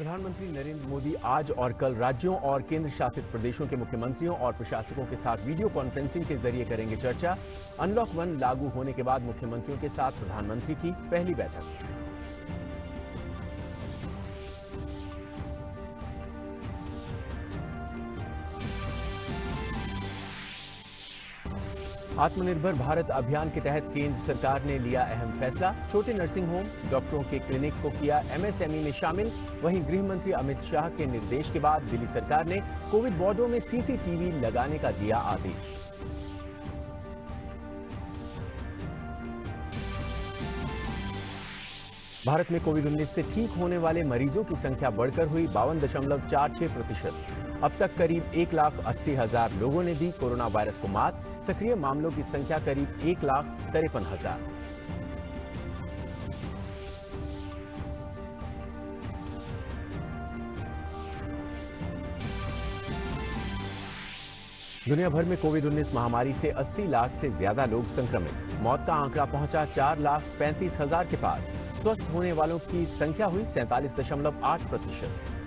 प्रधानमंत्री नरेंद्र मोदी आज और कल राज्यों और केंद्र शासित प्रदेशों के मुख्यमंत्रियों और प्रशासकों के साथ वीडियो कॉन्फ्रेंसिंग के जरिए करेंगे चर्चा। अनलॉक 1 लागू होने के बाद मुख्यमंत्रियों के साथ प्रधानमंत्री की पहली बैठक। आत्मनिर्भर भारत अभियान के तहत केंद्र सरकार ने लिया अहम फैसला। छोटे नर्सिंग होम, डॉक्टरों के क्लिनिक को किया एमएसएमई में शामिल। वहीं गृह मंत्री अमित शाह के निर्देश के बाद दिल्ली सरकार ने कोविड वार्डों में सीसीटीवी लगाने का दिया आदेश। भारत में कोविड-19 से ठीक होने वाले मरीजों की संख्या बढ़कर हुई 52.46%। अब तक करीब 1,80,000 लोगों ने दी कोरोना वायरस को मात। सक्रिय मामलों की संख्या करीब 1,53,000। दुनिया भर में कोविड-19 महामारी से 80 लाख से ज्यादा लोग संक्रमित। मौत का आंकड़ा पहुंचा 4,35,000 के पार। स्वस्थ होने वालों की संख्या हुई 47.8%।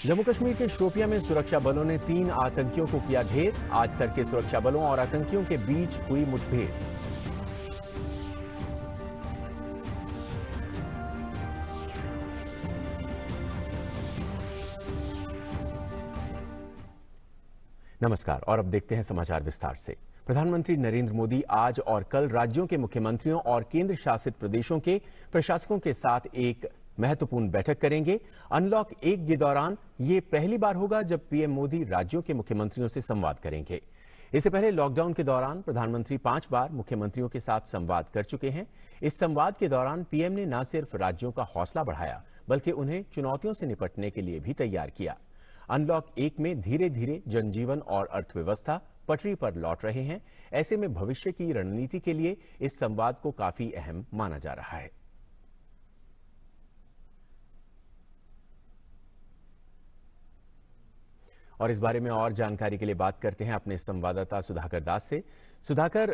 जम्मू कश्मीर के शोपियां में सुरक्षा बलों ने 3 आतंकियों को किया ढेर। आज तड़के सुरक्षा बलों और आतंकियों के बीच हुई मुठभेड़। नमस्कार और अब देखते हैं समाचार विस्तार से। प्रधानमंत्री नरेंद्र मोदी आज और कल राज्यों के मुख्यमंत्रियों और केंद्र शासित प्रदेशों के प्रशासकों के साथ एक महत्वपूर्ण बैठक करेंगे। अनलॉक 1 के दौरान ये पहली बार होगा जब पीएम मोदी राज्यों के मुख्यमंत्रियों से संवाद करेंगे। इससे पहले लॉकडाउन के दौरान प्रधानमंत्री 5 बार मुख्यमंत्रियों के साथ संवाद कर चुके हैं। इस संवाद के दौरान पीएम ने न सिर्फ राज्यों का हौसला बढ़ाया बल्कि उन्हें चुनौतियों से निपटने के लिए भी तैयार किया। अनलॉक 1 में धीरे धीरे जनजीवन और अर्थव्यवस्था पटरी पर लौट रहे हैं। ऐसे में भविष्य की रणनीति के लिए इस संवाद को काफी अहम माना जा रहा है। और इस बारे में और जानकारी के लिए बात करते हैं अपने संवाददाता सुधाकर दास से। सुधाकर,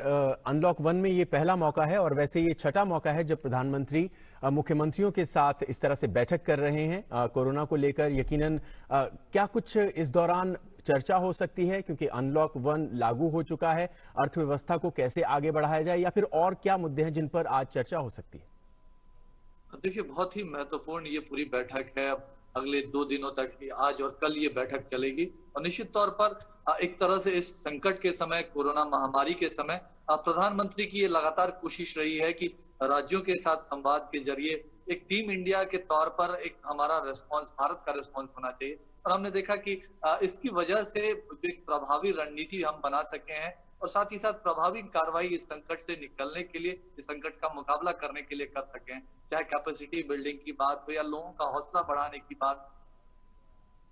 अनलॉक 1 में ये पहला मौका है और वैसे ये छठा मौका है जब प्रधानमंत्री मुख्यमंत्रियों के साथ इस तरह से बैठक कर रहे हैं कोरोना को लेकर। यकीनन क्या कुछ इस दौरान चर्चा हो सकती है, क्योंकि अनलॉक 1 लागू हो चुका है, अर्थव्यवस्था को कैसे आगे बढ़ाया जाए या फिर और क्या मुद्दे हैं जिन पर आज चर्चा हो सकती है? देखिए, बहुत ही महत्वपूर्ण ये पूरी बैठक है। अगले 2 दिनों तक ही आज और कल ये बैठक चलेगी और निश्चित तौर पर एक तरह से इस संकट के समय, कोरोना महामारी के समय प्रधानमंत्री की ये लगातार कोशिश रही है कि राज्यों के साथ संवाद के जरिए एक टीम इंडिया के तौर पर एक हमारा रिस्पॉन्स, भारत का रिस्पॉन्स होना चाहिए। और हमने देखा कि इसकी वजह से जो एक प्रभावी रणनीति हम बना सके हैं और साथ ही साथ प्रभावी कार्रवाई इस संकट से निकलने के लिए, इस संकट का मुकाबला करने के लिए कर सकें। चाहे कैपेसिटी बिल्डिंग की बात हो या लोगों का हौसला बढ़ाने की बात।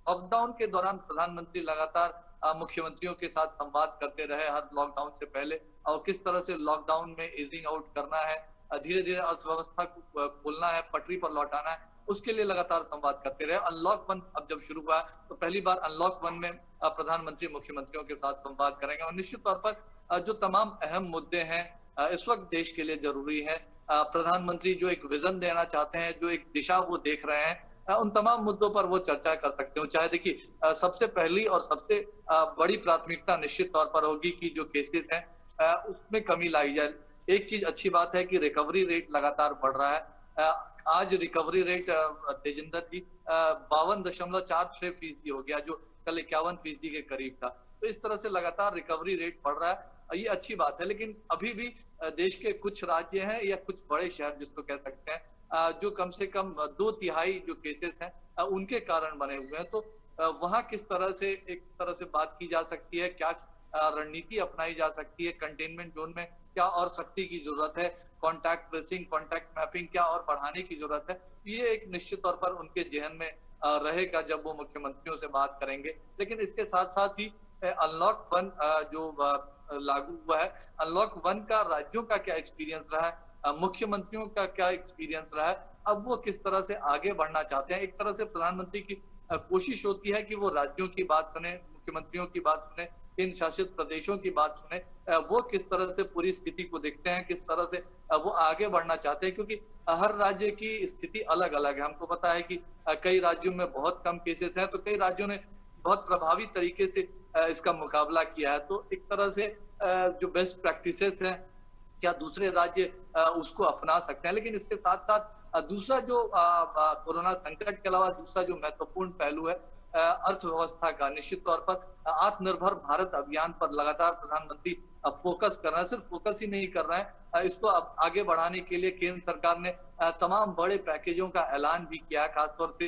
लॉकडाउन के दौरान प्रधानमंत्री लगातार मुख्यमंत्रियों के साथ संवाद करते रहे हर लॉकडाउन से पहले, और किस तरह से लॉकडाउन में ईजिंग आउट करना है, धीरे धीरे अर्थव्यवस्था को खोलना है, पटरी पर लौटाना है, उसके लिए लगातार संवाद करते रहे। अनलॉक 1 अब जब शुरू हुआ तो पहली बार अनलॉक 1 में प्रधानमंत्री मुख्यमंत्रियों के साथ संवाद करेंगे और निश्चित तौर पर जो तमाम अहम मुद्दे हैं इस वक्त देश के लिए जरूरी है, प्रधानमंत्री जो एक विजन देना चाहते हैं, जो एक दिशा वो देख रहे हैं, उन तमाम मुद्दों पर वो चर्चा कर सकते हो। चाहे देखिए, सबसे पहली और सबसे बड़ी प्राथमिकता निश्चित तौर पर होगी कि जो केसेस हैं उसमें कमी लाई जाए। एक चीज अच्छी बात है कि रिकवरी रेट लगातार बढ़ रहा है। आज रिकवरी रेट तेजिंदर जी 52.46% हो गया, जो कल 51% के करीब था। तो इस तरह से लगातार रिकवरी रेट बढ़ रहा है, ये अच्छी बात है। लेकिन अभी भी देश के कुछ राज्य हैं या कुछ बड़े शहर जिसको कह सकते हैं, जो कम से कम 2/3 जो केसेस हैं उनके कारण बने हुए हैं। तो वहां किस तरह से एक तरह से बात की जा सकती है, क्या रणनीति अपनाई जा सकती है, कंटेनमेंट जोन में क्या और सख्ती की जरूरत है, कॉन्टैक्ट ट्रेसिंग, कॉन्टैक्ट मैपिंग क्या और बढ़ाने की जरूरत है, ये एक निश्चित तौर पर उनके जहन में रहेगा जब वो मुख्यमंत्रियों से बात करेंगे। लेकिन इसके साथ साथ ही अनलॉक 1 जो लागू हुआ है, अनलॉक 1 का राज्यों का क्या एक्सपीरियंस रहा है, मुख्यमंत्रियों का क्या एक्सपीरियंस रहा है, अब वो किस तरह से आगे बढ़ना चाहते हैं। एक तरह से प्रधानमंत्री की कोशिश होती है कि वो राज्यों की बात सुने, मुख्यमंत्रियों की बात सुने, केंद्र शासित प्रदेशों की बात सुने, वो किस तरह से पूरी स्थिति को देखते हैं, किस तरह से वो आगे बढ़ना चाहते हैं, क्योंकि हर राज्य की स्थिति अलग-अलग है। हमको पता है कि कई राज्यों में बहुत कम केसेस हैं, तो कई राज्यों ने बहुत प्रभावी तरीके से इसका मुकाबला किया है। तो एक तरह से जो बेस्ट प्रैक्टिसेस हैं, क्या दूसरे राज्य उसको अपना सकते हैं। लेकिन इसके साथ-साथ दूसरा जो कोरोना संकट के अलावा दूसरा जो महत्वपूर्ण पहलू है अर्थव्यवस्था का, निश्चित तौर पर आत्मनिर्भर भारत अभियान पर लगातार प्रधानमंत्री फोकस कर रहे हैं। सिर्फ फोकस ही नहीं कर रहे हैं, इसको अब आगे बढ़ाने के लिए केंद्र सरकार ने तमाम बड़े पैकेजों का ऐलान भी किया है, खासतौर से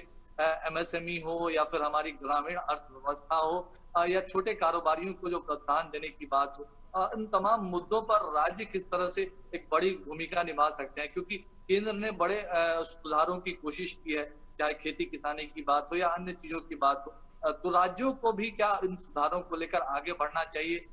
एमएसएमई हो या फिर हमारी ग्रामीण अर्थव्यवस्था हो या छोटे कारोबारियों को जो प्रोत्साहन देने की बात हो, इन तमाम मुद्दों पर राज्य किस तरह से एक बड़ी भूमिका निभा सकते हैं, क्योंकि केंद्र ने बड़े सुधारों की कोशिश की है, चाहे खेती किसानी की बात हो या अन्य चीजों की बात हो। तो राज्यों को भी क्या इन सुधारों को लेकर आगे बढ़ना चाहिए,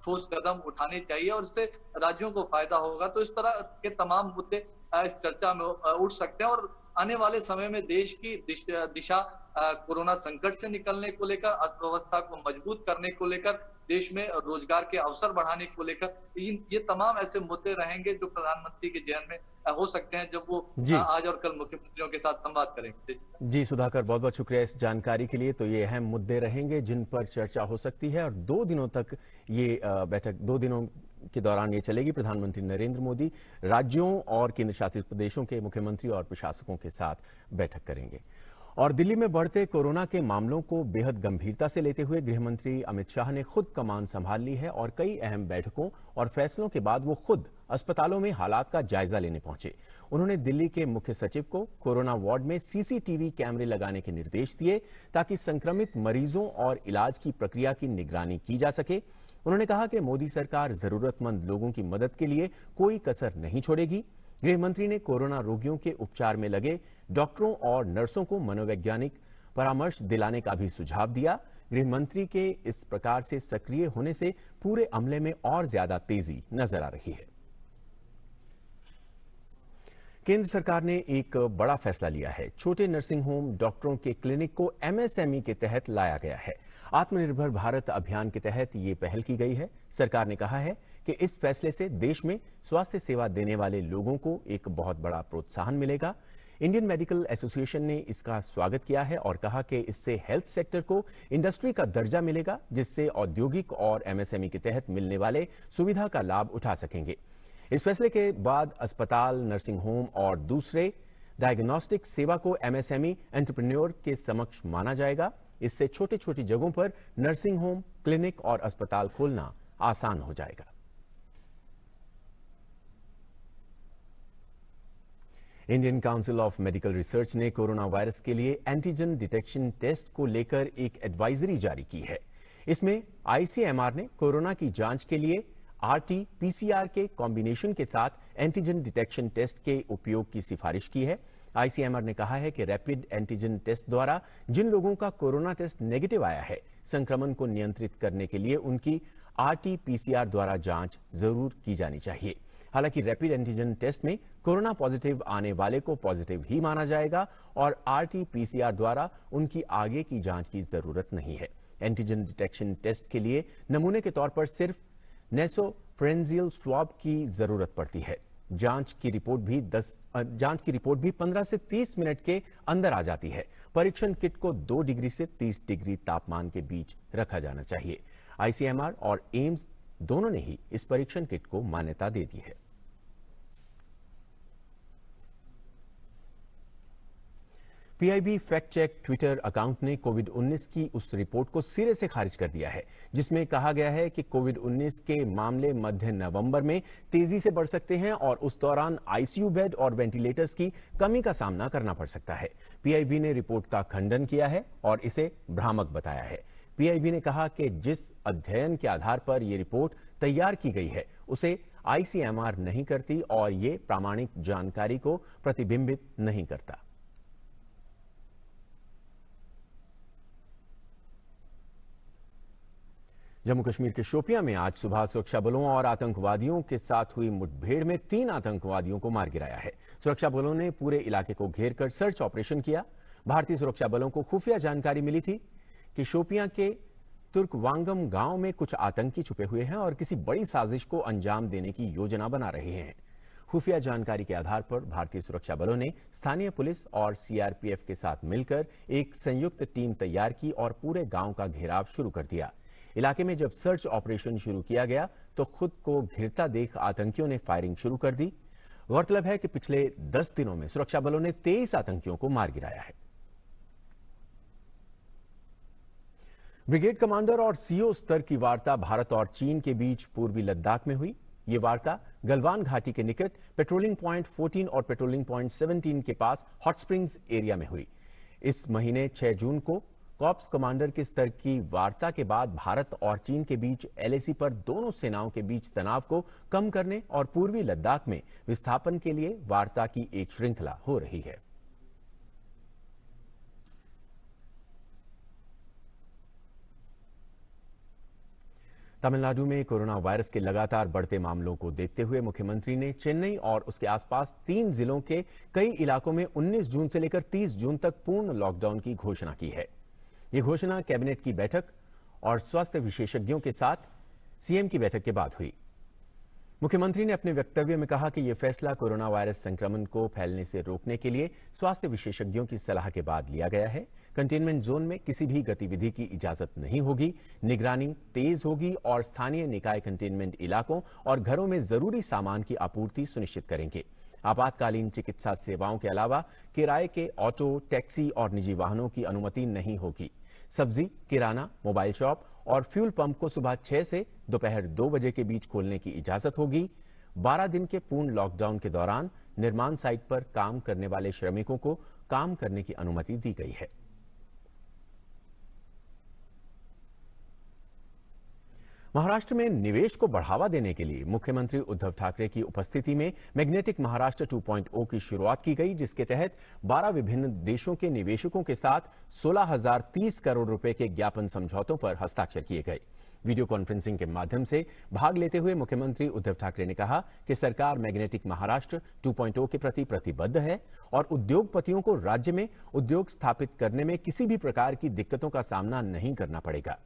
ठोस कदम उठाने चाहिए और इससे राज्यों को फायदा होगा। तो इस तरह के तमाम मुद्दे इस चर्चा में उठ सकते हैं और आने वाले समय में देश की दिशा कोरोना संकट से निकलने को लेकर, अर्थव्यवस्था को मजबूत करने को लेकर, देश में रोजगार के अवसर बढ़ाने को लेकर, ये तमाम ऐसे मुद्दे रहेंगे जो प्रधानमंत्री के ज़हन में हो सकते हैं जब वो जी आज और कल मुख्यमंत्रियों के साथ संवाद करेंगे। जी सुधाकर, बहुत बहुत शुक्रिया इस जानकारी के लिए। तो ये अहम मुद्दे रहेंगे जिन पर चर्चा हो सकती है और 2 दिनों तक ये बैठक 2 दिनों के दौरान ये चलेगी। प्रधानमंत्री नरेंद्र मोदी राज्यों और केंद्र शासित प्रदेशों के मुख्यमंत्री और प्रशासकों के साथ बैठक करेंगे। और दिल्ली में बढ़ते कोरोना के मामलों को बेहद गंभीरता से लेते हुए गृह मंत्री अमित शाह ने खुद कमान संभाल ली है और कई अहम बैठकों और फैसलों के बाद वो खुद अस्पतालों में हालात का जायजा लेने पहुंचे। उन्होंने दिल्ली के मुख्य सचिव को कोरोना वार्ड में सीसीटीवी कैमरे लगाने के निर्देश दिए ताकि संक्रमित मरीजों और इलाज की प्रक्रिया की निगरानी की जा सके। उन्होंने कहा कि मोदी सरकार जरूरतमंद लोगों की मदद के लिए कोई कसर नहीं छोड़ेगी। गृह मंत्री ने कोरोना रोगियों के उपचार में लगे डॉक्टरों और नर्सों को मनोवैज्ञानिक परामर्श दिलाने का भी सुझाव दिया। गृह मंत्री के इस प्रकार से सक्रिय होने से पूरे अमले में और ज्यादा तेजी नजर आ रही है। केंद्र सरकार ने एक बड़ा फैसला लिया है। छोटे नर्सिंग होम डॉक्टरों के क्लिनिक को एमएसएमई के तहत लाया गया है। आत्मनिर्भर भारत अभियान के तहत ये पहल की गई है। सरकार ने कहा है कि इस फैसले से देश में स्वास्थ्य सेवा देने वाले लोगों को एक बहुत बड़ा प्रोत्साहन मिलेगा। इंडियन मेडिकल एसोसिएशन ने इसका स्वागत किया है और कहा कि इससे हेल्थ सेक्टर को इंडस्ट्री का दर्जा मिलेगा, जिससे औद्योगिक और एमएसएमई के तहत मिलने वाले सुविधा का लाभ उठा सकेंगे। इस फैसले के बाद अस्पताल, नर्सिंग होम और दूसरे डायग्नोस्टिक सेवा को एमएसएमई एंटरप्रेन्योर के समक्ष माना जाएगा। इससे छोटी छोटी जगहों पर नर्सिंग होम, क्लिनिक और अस्पताल खोलना आसान हो जाएगा। Indian council of medical research ने कोरोना वायरस के लिए एंटीजन डिटेक्शन टेस्ट को लेकर एक एडवाइजरी जारी की है। इसमें आईसीएमआर ने कोरोना की जांच के लिए आरटी-पीसीआर के कॉम्बिनेशन के साथ एंटीजन डिटेक्शन टेस्ट के उपयोग की सिफारिश की है। आईसीएमआर ने कहा है कि रैपिड एंटीजन टेस्ट द्वारा जिन लोगों का कोरोना टेस्ट नेगेटिव आया है, संक्रमण को नियंत्रित करने के लिए उनकी आरटी-पीसीआर द्वारा जांच जरूर की जानी चाहिए। हालांकि रैपिड एंटीजन टेस्ट में कोरोना पॉजिटिव आने वाले को पॉजिटिव ही माना जाएगा और आरटी-पीसीआर द्वारा उनकी आगे की जांच की जरूरत नहीं है। एंटीजन डिटेक्शन टेस्ट के लिए नमूने के तौर पर सिर्फ नेसोफरेंजियल स्वाब की जरूरत पड़ती है। जांच की रिपोर्ट भी 15 से 30 मिनट के अंदर आ जाती है। परीक्षण किट को 2 डिग्री से 30 डिग्री तापमान के बीच रखा जाना चाहिए। आईसीएमआर और एम्स दोनों ने ही इस परीक्षण किट को मान्यता दे दी है। PIB fact check Twitter account ने कोविड-19 की उस रिपोर्ट को सिरे से खारिज कर दिया है जिसमें कहा गया है कि कोविड-19 के मामले मध्य नवंबर में तेजी से बढ़ सकते हैं और उस दौरान आईसीयू बेड और वेंटिलेटर्स की कमी का सामना करना पड़ सकता है। पीआईबी ने रिपोर्ट का खंडन किया है और इसे भ्रामक बताया है। पीआईबी ने कहा कि जिस अध्ययन के आधार पर यह रिपोर्ट तैयार की गई है उसे आईसीएमआर नहीं करती और ये प्रामाणिक जानकारी को प्रतिबिंबित नहीं करता। जम्मू कश्मीर के शोपियां में आज सुबह सुरक्षा बलों और आतंकवादियों के साथ हुई मुठभेड़ में 3 आतंकवादियों को मार गिराया है। सुरक्षा बलों ने पूरे इलाके को घेर कर सर्च ऑपरेशन किया। भारतीय सुरक्षा बलों को खुफिया जानकारी मिली थी कि शोपियां के तुर्कवांगम गांव में कुछ आतंकी छुपे हुए हैं और किसी बड़ी साजिश को अंजाम देने की योजना बना रहे हैं। खुफिया जानकारी के आधार पर भारतीय सुरक्षा बलों ने स्थानीय पुलिस और सीआरपीएफ के साथ मिलकर एक संयुक्त टीम तैयार की और पूरे गांव का घेराव शुरू कर दिया। इलाके में जब सर्च ऑपरेशन शुरू किया गया तो खुद को घिरता देख आतंकियों ने फायरिंग शुरू कर दी। गौरतलब है कि पिछले 10 दिनों में सुरक्षा बलों ने 23 आतंकियों को मार गिराया है। ब्रिगेड कमांडर और सीओ स्तर की वार्ता भारत और चीन के बीच पूर्वी लद्दाख में हुई। ये वार्ता गलवान घाटी के निकट पेट्रोलिंग पॉइंट 14 और पेट्रोलिंग पॉइंट 17 के पास हॉट स्प्रिंग्स एरिया में हुई। इस महीने 6 जून को कॉर्प्स कमांडर के स्तर की वार्ता के बाद भारत और चीन के बीच एलएसी पर दोनों सेनाओं के बीच तनाव को कम करने और पूर्वी लद्दाख में विस्थापन के लिए वार्ता की एक श्रृंखला हो रही है। तमिलनाडु में कोरोना वायरस के लगातार बढ़ते मामलों को देखते हुए मुख्यमंत्री ने चेन्नई और उसके आसपास 3 जिलों के कई इलाकों में 19 जून से लेकर 30 जून तक पूर्ण लॉकडाउन की घोषणा की है। ये घोषणा कैबिनेट की बैठक और स्वास्थ्य विशेषज्ञों के साथ सीएम की बैठक के बाद हुई। मुख्यमंत्री ने अपने वक्तव्य में कहा कि यह फैसला कोरोना वायरस संक्रमण को फैलने से रोकने के लिए स्वास्थ्य विशेषज्ञों की सलाह के बाद लिया गया है। कंटेनमेंट जोन में किसी भी गतिविधि की इजाजत नहीं होगी, निगरानी तेज होगी और स्थानीय निकाय कंटेनमेंट इलाकों और घरों में जरूरी सामान की आपूर्ति सुनिश्चित करेंगे। आपातकालीन चिकित्सा सेवाओं के अलावा किराए के ऑटो, टैक्सी और निजी वाहनों की अनुमति नहीं होगी। सब्जी, किराना, मोबाइल शॉप और फ्यूल पंप को सुबह 6 से दोपहर 2 बजे के बीच खोलने की इजाजत होगी। 12 दिन के पूर्ण लॉकडाउन के दौरान निर्माण साइट पर काम करने वाले श्रमिकों को काम करने की अनुमति दी गई है। महाराष्ट्र में निवेश को बढ़ावा देने के लिए मुख्यमंत्री उद्धव ठाकरे की उपस्थिति में मैग्नेटिक महाराष्ट्र 2.0 की शुरुआत की गई, जिसके तहत 12 विभिन्न देशों के निवेशकों के साथ 16,030 करोड़ रुपए के ज्ञापन समझौतों पर हस्ताक्षर किए गए। वीडियो कॉन्फ्रेंसिंग के माध्यम से भाग लेते हुए मुख्यमंत्री उद्धव ठाकरे ने कहा कि सरकार मैग्नेटिक महाराष्ट्र 2.0 के प्रति प्रतिबद्ध है और उद्योगपतियों को राज्य में उद्योग स्थापित करने में किसी भी प्रकार की दिक्कतों का सामना नहीं करना पड़ेगा।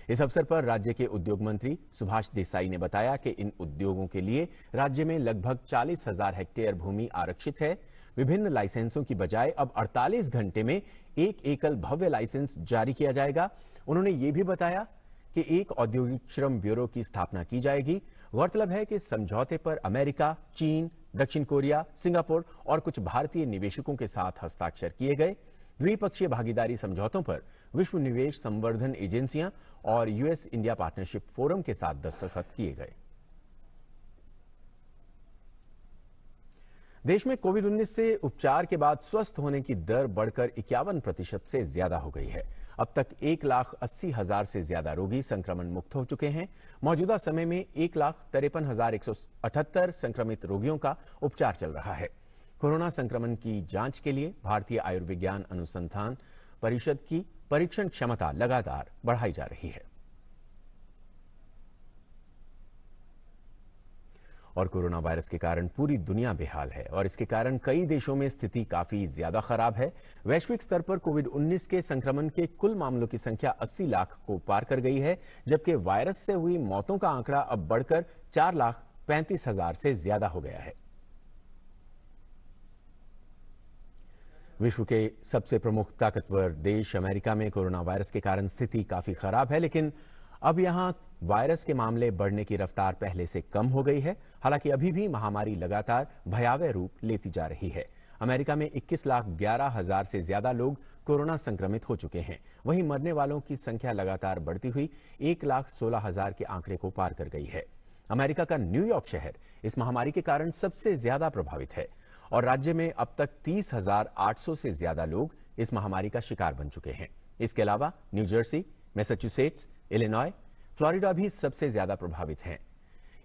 इस अवसर पर राज्य के उद्योग मंत्री सुभाष देसाई ने बताया कि इन उद्योगों के लिए राज्य में लगभग 40,000 हेक्टेयर भूमि आरक्षित है। विभिन्न लाइसेंसों की बजाय अब 48 घंटे में एक एकल भव्य लाइसेंस जारी किया जाएगा। उन्होंने ये भी बताया कि एक औद्योगिक श्रम ब्यूरो की स्थापना की जाएगी। गौरतलब है कि समझौते पर अमेरिका, चीन, दक्षिण कोरिया, सिंगापुर और कुछ भारतीय निवेशकों के साथ हस्ताक्षर किए गए। द्विपक्षीय भागीदारी समझौतों पर विश्व निवेश संवर्धन एजेंसियां और यूएस इंडिया पार्टनरशिप फोरम के साथ दस्तखत किए गए। देश में कोविड-19 से उपचार के बाद स्वस्थ होने की दर बढ़कर 51% से ज्यादा हो गई है। अब तक 1,80,000 से ज्यादा रोगी संक्रमण मुक्त हो चुके हैं। मौजूदा समय में 1,53,178 संक्रमित रोगियों का उपचार चल रहा है। कोरोना संक्रमण की जांच के लिए भारतीय आयुर्विज्ञान अनुसंधान परिषद की परीक्षण क्षमता लगातार बढ़ाई जा रही है। और कोरोना वायरस के कारण पूरी दुनिया बेहाल है और इसके कारण कई देशों में स्थिति काफी ज्यादा खराब है। वैश्विक स्तर पर कोविड-19 के संक्रमण के कुल मामलों की संख्या 80 लाख को पार कर गई है, जबकि वायरस से हुई मौतों का आंकड़ा अब बढ़कर 4,35,000 से ज्यादा हो गया है। विश्व के सबसे प्रमुख ताकतवर देश अमेरिका में कोरोना वायरस के कारण स्थिति काफी खराब है, लेकिन अब यहां वायरस के मामले बढ़ने की रफ्तार पहले से कम हो गई है। हालांकि अभी भी महामारी लगातार भयावह रूप लेती जा रही है। अमेरिका में 21,11,000 से ज्यादा लोग कोरोना संक्रमित हो चुके हैं। वहीं मरने वालों की संख्या लगातार बढ़ती हुई 1,16,000 के आंकड़े को पार कर गई है। अमेरिका का न्यूयॉर्क शहर इस महामारी के कारण सबसे ज्यादा प्रभावित है और राज्य में अब तक 30,800 से ज्यादा लोग इस महामारी का शिकार बन चुके हैं। इसके अलावा new Jersey, Massachusetts, Illinois, Florida भी सबसे ज्यादा प्रभावित हैं।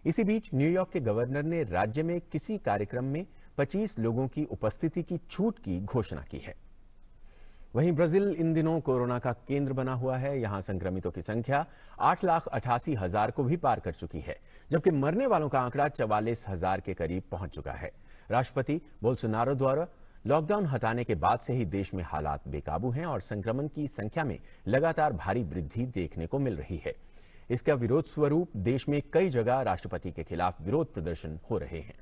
इसी बीच न्यूयॉर्क के गवर्नर ने राज्य में किसी कार्यक्रम में 25 लोगों की उपस्थिति की छूट की घोषणा की है। वहीं ब्राजील इन दिनों कोरोना का केंद्र बना हुआ है। यहां संक्रमितों की संख्या 8,88,000 को भी पार कर चुकी है, जबकि मरने वालों का आंकड़ा 44,000 के करीब पहुंच चुका है। राष्ट्रपति बोल्सोनारो द्वारा लॉकडाउन हटाने के बाद से ही देश में हालात बेकाबू हैं और संक्रमण की संख्या में लगातार भारी वृद्धि देखने को मिल रही है। इसका विरोध स्वरूप देश में कई जगह राष्ट्रपति के खिलाफ विरोध प्रदर्शन हो रहे हैं।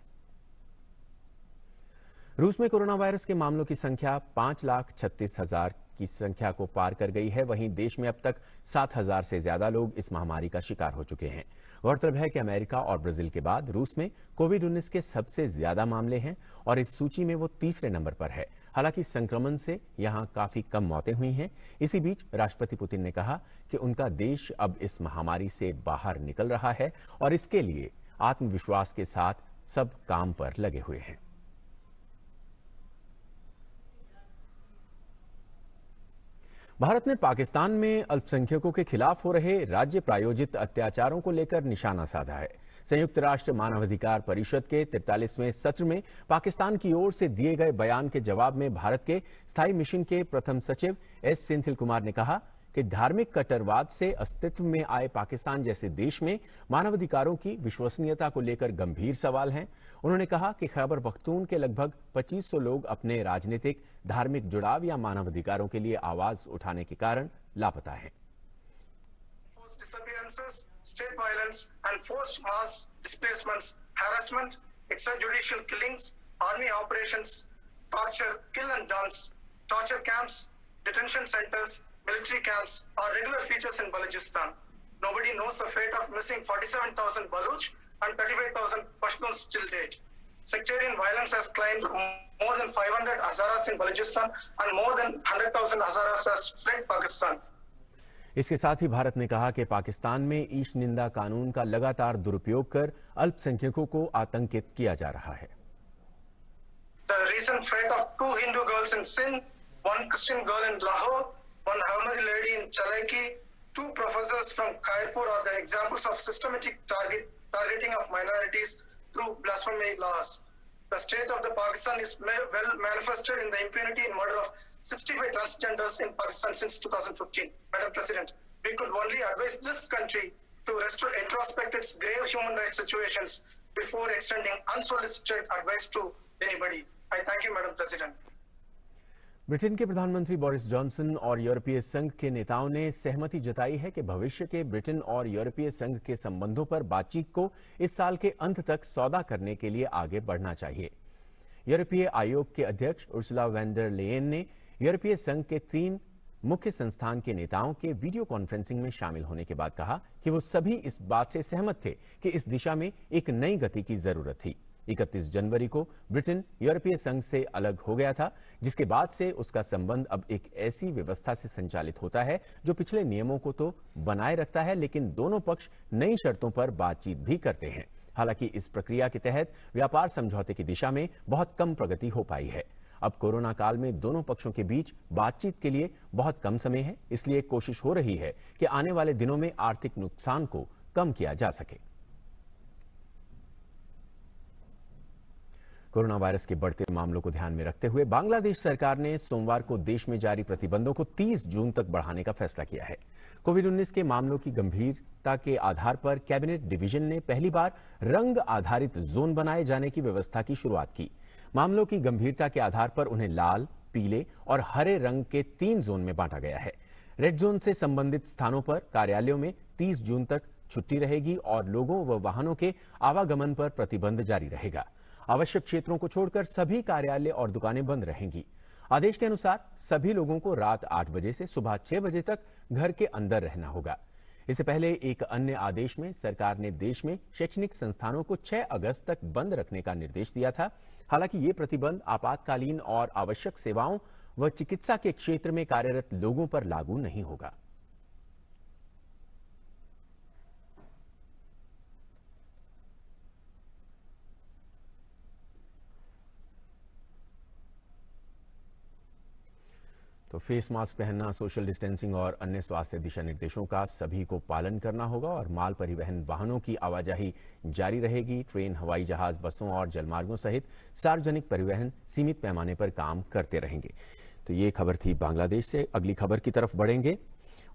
रूस में कोरोना वायरस के मामलों की संख्या 5,36,000 की संख्या को पार कर गई है। वहीं देश में अब तक 7,000 से ज्यादा लोग इस महामारी का शिकार हो चुके हैं। गौरतलब है कि अमेरिका और ब्राजील के बाद रूस में कोविड-19 के सबसे ज्यादा मामले हैं और इस सूची में वो तीसरे नंबर पर है। हालांकि संक्रमण से यहां काफी कम मौतें हुई हैं। इसी बीच राष्ट्रपति पुतिन ने कहा कि उनका देश अब इस महामारी से बाहर निकल रहा है और इसके लिए आत्मविश्वास के साथ सब काम पर लगे हुए हैं। भारत ने पाकिस्तान में अल्पसंख्यकों के खिलाफ हो रहे राज्य प्रायोजित अत्याचारों को लेकर निशाना साधा है। संयुक्त राष्ट्र मानवाधिकार परिषद के 43वें सत्र में पाकिस्तान की ओर से दिए गए बयान के जवाब में भारत के स्थायी मिशन के प्रथम सचिव एस सेंथिल कुमार ने कहा कि धार्मिक कट्टरवाद से अस्तित्व में आए पाकिस्तान जैसे देश में मानवाधिकारों की विश्वसनीयता को लेकर गंभीर सवाल हैं। उन्होंने कहा कि खैबर पख्तून के लगभग 2500 लोग अपने राजनीतिक, धार्मिक जुड़ाव या मानवाधिकारों के लिए आवाज उठाने के कारण लापता हैं। State violence and forced mass displacements, harassment, extrajudicial killings, army operations, torture, kill and dumps, torture camps, detention centers, military camps are regular features in Balochistan. Nobody knows the fate of missing 47,000 Baloch and 35,000 Pashtuns till date. Sectarian violence has claimed more than 500 Hazaras in Balochistan and more than 100,000 Hazaras has fled Pakistan. इसके साथ ही भारत ने कहा कि पाकिस्तान में ईश निंदा कानून का लगातार दुरुपयोग कर अल्पसंख्यकों को आतंकित किया जा रहा है। The recent fate of 2 Hindu girls in Sindh, 1 Christian girl in Lahore, 1 Ahmadi lady in Chalaiki, 2 professors from Khairpur are the examples of systematic targeting of minorities through blasphemy laws. The state of the Pakistan is well manifested in the impunity and murder of 65 transgenders in Pakistan since 2015. Madam President, we could only advise this country to introspect its grave human rights situations before extending unsolicited advice to anybody. I thank you, Madam President. Britain के प्रधानमंत्री Boris Johnson और यूरोपीय संघ के नेताओं ने सहमति जताई है कि भविष्य के ब्रिटेन और यूरोपीय संघ के संबंधों पर बातचीत को इस साल के अंत तक सौदा करने के लिए आगे बढ़ना चाहिए। यूरोपीय आयोग के अध्यक्ष उर्सुला वैन डर लेयन ने यूरोपीय संघ के 3 मुख्य संस्थान के नेताओं के वीडियो कॉन्फ्रेंसिंग में शामिल होने के बाद कहा कि वो सभी इस बात से सहमत थे कि इस दिशा में एक नई गति की जरूरत थी। 31 जनवरी को ब्रिटेन यूरोपीय संघ से अलग हो गया था, जिसके बाद से उसका संबंध अब एक ऐसी व्यवस्था से संचालित होता है जो पिछले नियमों को तो बनाए रखता है, लेकिन दोनों पक्ष नई शर्तों पर बातचीत भी करते हैं। हालांकि इस प्रक्रिया के तहत व्यापार समझौते की दिशा में बहुत कम प्रगति हो पाई है। अब कोरोना काल में दोनों पक्षों के बीच बातचीत के लिए बहुत कम समय है, इसलिए कोशिश हो रही है कि आने वाले दिनों में आर्थिक नुकसान को कम किया जा सके। कोरोना वायरस के बढ़ते मामलों को ध्यान में रखते हुए बांग्लादेश सरकार ने सोमवार को देश में जारी प्रतिबंधों को 30 जून तक बढ़ाने का फैसला किया है। कोविड-19 के मामलों की गंभीरता के आधार पर कैबिनेट डिवीजन ने पहली बार रंग आधारित जोन बनाए जाने की व्यवस्था की शुरुआत की। मामलों की गंभीरता के आधार पर उन्हें लाल, पीले और हरे रंग के 3 जोन में बांटा गया है। रेड जोन से संबंधित स्थानों पर कार्यालयों में 30 जून तक छुट्टी रहेगी और लोगों व वाहनों के आवागमन पर प्रतिबंध जारी रहेगा। आवश्यक क्षेत्रों को छोड़कर सभी कार्यालय और दुकानें बंद रहेंगी। आदेश के अनुसार सभी लोगों को रात 8 बजे से सुबह 6 बजे तक घर के अंदर रहना होगा। इससे पहले एक अन्य आदेश में सरकार ने देश में शैक्षणिक संस्थानों को 6 अगस्त तक बंद रखने का निर्देश दिया था। हालांकि ये प्रतिबंध आपातकालीन और आवश्यक सेवाओं व चिकित्सा के क्षेत्र में कार्यरत लोगों पर लागू नहीं होगा। तो फेस मास्क पहनना, सोशल डिस्टेंसिंग और अन्य स्वास्थ्य दिशा निर्देशों का सभी को पालन करना होगा और माल परिवहन वाहनों की आवाजाही जारी रहेगी। ट्रेन, हवाई जहाज, बसों और जलमार्गों सहित सार्वजनिक परिवहन सीमित पैमाने पर काम करते रहेंगे। तो ये खबर थी बांग्लादेश से। अगली खबर की तरफ बढ़ेंगे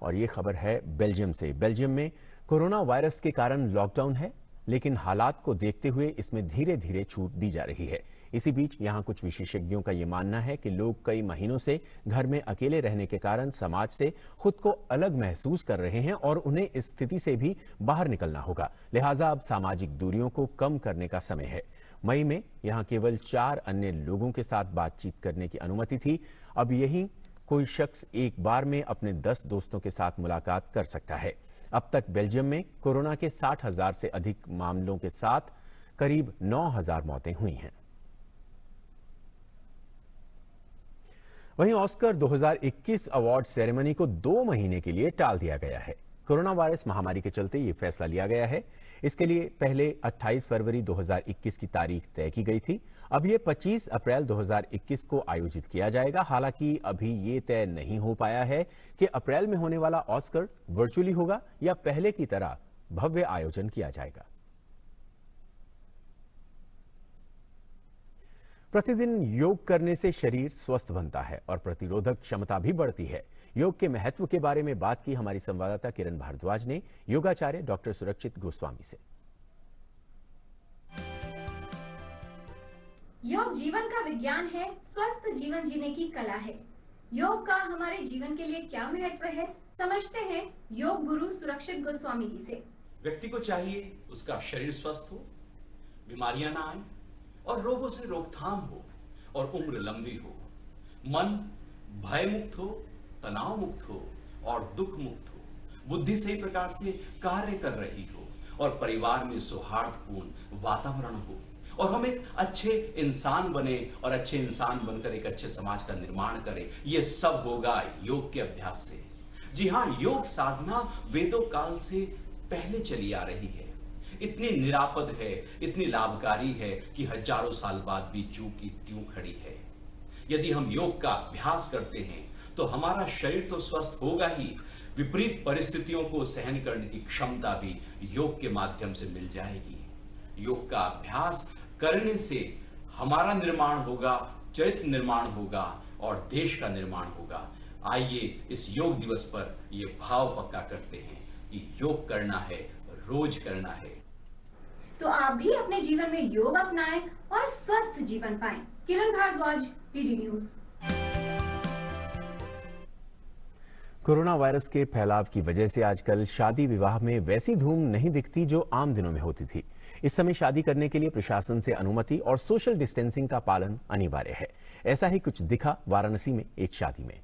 और ये खबर है बेल्जियम से। बेल्जियम में कोरोना वायरस के कारण लॉकडाउन है, लेकिन हालात को देखते हुए इसमें धीरे धीरे छूट दी जा रही है। इसी बीच यहां कुछ विशेषज्ञों का ये मानना है कि लोग कई महीनों से घर में अकेले रहने के कारण समाज से खुद को अलग महसूस कर रहे हैं और उन्हें इस स्थिति से भी बाहर निकलना होगा। लिहाजा अब सामाजिक दूरियों को कम करने का समय है। मई में यहां केवल 4 अन्य लोगों के साथ बातचीत करने की अनुमति थी। अब यही कोई शख्स एक बार में अपने 10 दोस्तों के साथ मुलाकात कर सकता है। अब तक बेल्जियम में कोरोना के 60,000 से अधिक मामलों के साथ करीब 9,000 मौतें हुई हैं। वहीं ऑस्कर 2021 अवार्ड सेरेमनी को 2 महीने के लिए टाल दिया गया है। कोरोना वायरस महामारी के चलते ये फैसला लिया गया है। इसके लिए पहले 28 फरवरी 2021 की तारीख तय की गई थी। अब ये 25 अप्रैल 2021 को आयोजित किया जाएगा। हालांकि अभी ये तय नहीं हो पाया है कि अप्रैल में होने वाला ऑस्कर वर्चुअली होगा या पहले की तरह भव्य आयोजन किया जाएगा। प्रतिदिन योग करने से शरीर स्वस्थ बनता है और प्रतिरोधक क्षमता भी बढ़ती है। योग के महत्व के बारे में बात की हमारी संवाददाता किरण भारद्वाज ने योगाचार्य डॉक्टर सुरक्षित गोस्वामी से। योग जीवन का विज्ञान है, स्वस्थ जीवन जीने की कला है। योग का हमारे जीवन के लिए क्या महत्व है, समझते हैं योग गुरु सुरक्षित गोस्वामी जी से। व्यक्ति को चाहिए उसका शरीर स्वस्थ हो, बीमारियां ना आए और रोगों से रोकथाम हो और उम्र लंबी हो, मन भय मुक्त हो, तनाव मुक्त हो और दुख मुक्त हो, बुद्धि सही प्रकार से कार्य कर रही हो और परिवार में सौहार्दपूर्ण वातावरण हो और हम एक अच्छे इंसान बने और अच्छे इंसान बनकर एक अच्छे समाज का निर्माण करें। यह सब होगा योग के अभ्यास से। जी हां, योग साधना वेदों काल से पहले चली आ रही है। इतनी निरापद है, इतनी लाभकारी है कि हजारों साल बाद भी ज्यों की त्यों खड़ी है। यदि हम योग का अभ्यास करते हैं तो हमारा शरीर तो स्वस्थ होगा ही, विपरीत परिस्थितियों को सहन करने की क्षमता भी योग के माध्यम से मिल जाएगी। योग का अभ्यास करने से हमारा निर्माण होगा, चरित्र निर्माण होगा और देश का निर्माण होगा। आइए इस योग दिवस पर यह भाव पक्का करते हैं कि योग करना है, रोज करना है। तो आप भी अपने जीवन में योग अपनाएं और स्वस्थ जीवन पाएं। Kiran Bhardwaj, DD news. Corona virus के फैलाव की वजह से आजकल शादी विवाह में वैसी धूम नहीं दिखती जो आम दिनों में होती थी। इस समय शादी करने के लिए प्रशासन से अनुमति और सोशल डिस्टेंसिंग का पालन अनिवार्य है। ऐसा ही कुछ दिखा वाराणसी में एक शादी में।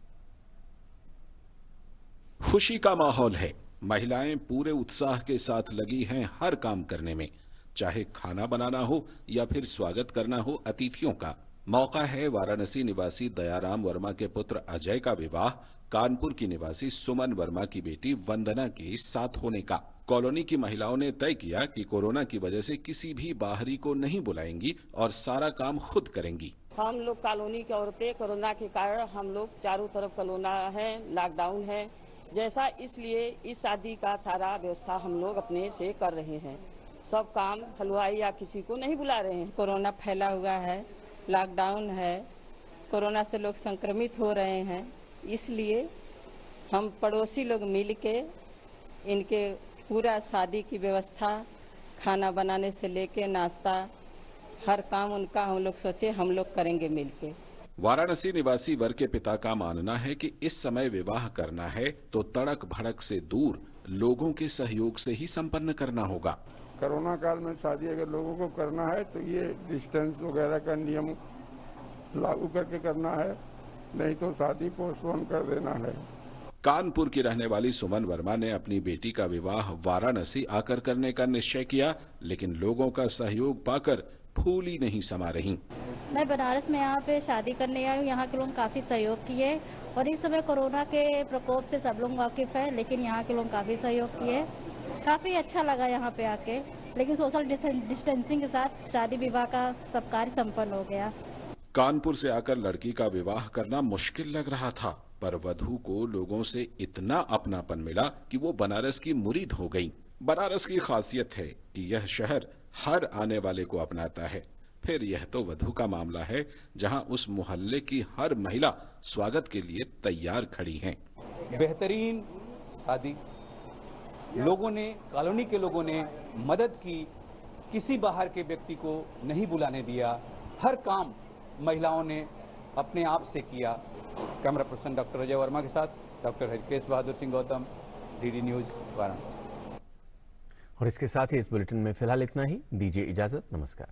खुशी का माहौल है। महिलाएं पूरे उत्साह के साथ लगी हैं हर काम करने में, चाहे खाना बनाना हो या फिर स्वागत करना हो अतिथियों का। मौका है वाराणसी निवासी दयाराम वर्मा के पुत्र अजय का विवाह कानपुर की निवासी सुमन वर्मा की बेटी वंदना के साथ होने का। कॉलोनी की महिलाओं ने तय किया कि कोरोना की वजह से किसी भी बाहरी को नहीं बुलाएंगी और सारा काम खुद करेंगी। हम लोग कॉलोनी की औरतें कोरोना के कारण हम लोग चारों तरफ कोरोना है, लॉकडाउन है जैसा, इसलिए इस शादी का सारा व्यवस्था हम लोग अपने से कर रहे हैं। सब काम हलवाई या किसी को नहीं बुला रहे हैं। कोरोना फैला हुआ है, लॉकडाउन है, कोरोना से लोग संक्रमित हो रहे हैं, इसलिए हम पड़ोसी लोग मिलके इनके पूरा शादी की व्यवस्था, खाना बनाने से लेके नाश्ता, हर काम उनका हम लोग सोचे हम लोग करेंगे मिलके। वाराणसी निवासी वर के पिता का मानना है कि इस समय विवाह करना है तो तड़क भड़क से दूर लोगों के सहयोग से ही संपन्न करना होगा। कोरोना काल में शादी अगर लोगों को करना है तो ये डिस्टेंस वगैरह का नियम लागू करके करना है, नहीं तो शादी पोस्टपोन कर देना है। कानपुर की रहने वाली सुमन वर्मा ने अपनी बेटी का विवाह वाराणसी आकर करने का निश्चय किया, लेकिन लोगों का सहयोग पाकर फूल ही नहीं समा रही। मैं बनारस में यहाँ पे शादी करने आई हूँ। यहाँ के लोग काफी सहयोग किए और इस समय कोरोना के प्रकोप से सब लोग वाकिफ है, लेकिन यहाँ के लोग काफी सहयोग किए। काफी अच्छा लगा यहाँ पे आके, लेकिन सोशल डिस्टेंसिंग के साथ शादी विवाह का सब कार्य संपन्न हो गया। कानपुर से आकर लड़की का विवाह करना मुश्किल लग रहा था, पर वधू को लोगों से इतना अपनापन मिला कि वो बनारस की मुरीद हो गई। बनारस की खासियत है कि यह शहर हर आने वाले को अपनाता है। फिर यह तो वधू का मामला है, जहां उस मोहल्ले की हर महिला स्वागत के लिए तैयार खड़ी हैं। बेहतरीन शादी, लोगों ने, कॉलोनी के लोगों ने मदद की, किसी बाहर के व्यक्ति को नहीं बुलाने दिया हर काम महिलाओं ने अपने आप से किया। Camera person doctor Ajay Verma के साथ doctor Harkesh Bahadur Singh Gautam, DD news, Varanasi. और इसके साथ ही इस बुलेटिन में फिलहाल इतना ही। दीजिए इजाजत। नमस्कार।